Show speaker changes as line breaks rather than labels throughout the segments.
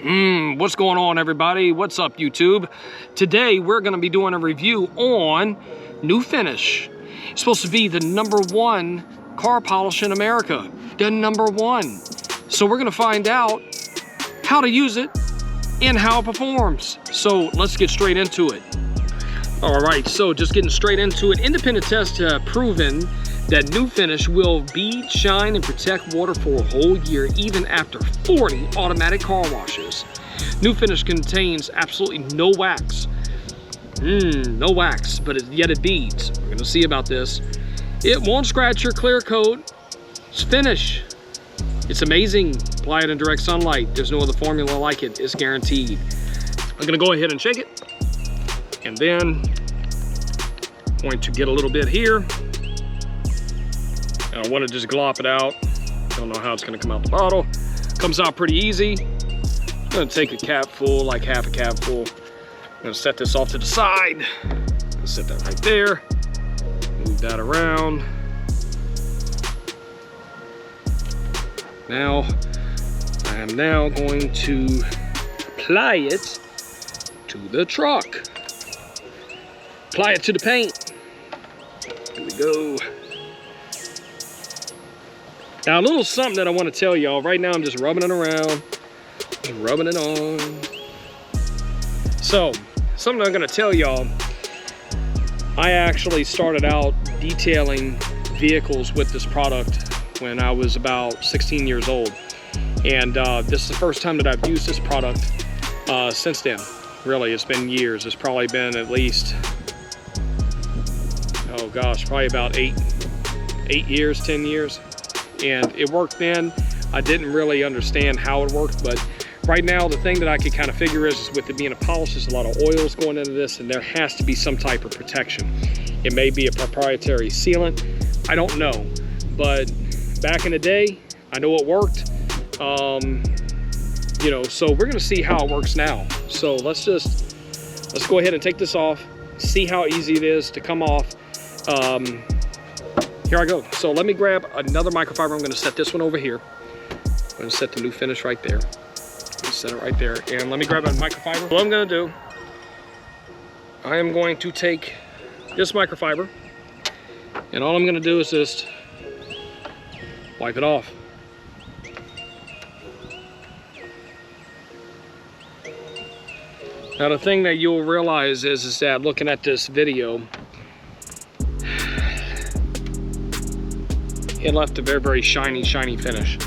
What's going on, everybody? What's up, YouTube? Today we're going to be doing a review on New Finish. It's supposed to be the #1 car polish in America. The #1. So we're going to find out how to use it and how it performs. So let's get straight into it. All right, so just getting straight into it. Independent tests have proven that New Finish will bead, shine, and protect water for a whole year, even after 40 automatic car washes. New Finish contains absolutely no wax. No wax, but yet it beads. We're gonna see about this. It won't scratch your clear coat. It's Finish. It's amazing. Apply it in direct sunlight. There's no other formula like it. It's guaranteed. I'm gonna go ahead and shake it. And then I'm going to get a little bit here. And I want to just glop it out. Don't know how it's going to come out the bottle. Comes out pretty easy. I'm going to take a cap full, like half a cap full. I'm going to set this off to the side. Set that right there. Move that around. Now, I am now going to apply it to the truck. Apply it to the paint. Here we go. Now, a little something that I want to tell y'all. Right now, I'm just rubbing it around, just rubbing it on. So, something I'm going to tell y'all. I actually started out detailing vehicles with this product when I was about 16 years old. And this is the first time that I've used this product since then. Really, it's been years. It's probably been at least, oh gosh, probably about 8 years, 10 years. And it worked then. I didn't really understand how it worked, but right now the thing that I could kind of figure is with it being a polish, there's a lot of oils going into this, and there has to be some type of protection. It may be a proprietary sealant. I don't know, but back in the day, I know it worked. You know, so we're gonna see how it works now. So let's go ahead and take this off, see how easy it is to come off. Here I go. So let me grab another microfiber. I'm going to set this one over here. I'm going to set the New Finish right there. Set it right there. And let me grab a microfiber. What I'm going to do, I am going to take this microfiber, and all I'm going to do is just wipe it off. Now the thing that you'll realize is that looking at this video, it left a very, very shiny finish.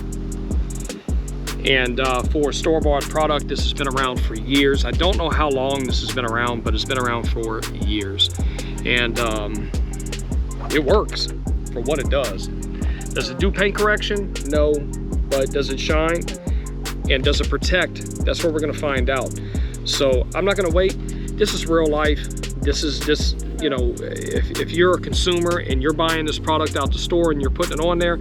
And for a store-bought product, this has been around for years. I don't know how long this has been around, but it's been around for years. And it works for what it does. Does it do paint correction? No. But does it shine? And does it protect? That's what we're gonna find out. So I'm not gonna wait. This is real life. This is just, you know, if you're a consumer and you're buying this product out the store and you're putting it on there,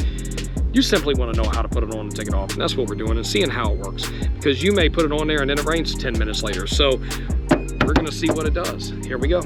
you simply want to know how to put it on and take it off. And that's what we're doing and seeing how it works. Because you may put it on there and then it rains 10 minutes later. So we're going to see what it does. Here we go.